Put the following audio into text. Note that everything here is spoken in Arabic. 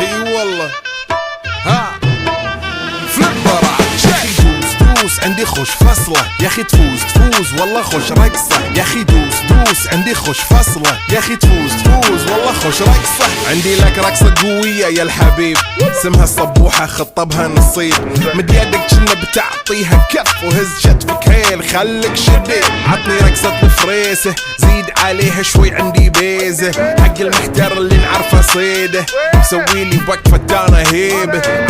اي والله. ها فليبر دوس عندي خوش فصلة يا اخي، تفوز والله خوش رقصة يا اخي، دوس عندي خوش فصلة يا اخي، تفوز والله خوش رقصة. عندي لك رقصة قوية يا الحبيب، اسمها الصبوحة خطبها نصيب، مد يدك كنا بتعطيها كف وهز شتفك هيل خليك شديد، عطني رقصة الفريسة زيد عليها شوي عندي بيزة، حق المحتر اللي نعرفه صيده، مسويلي وقفة انا هيبة.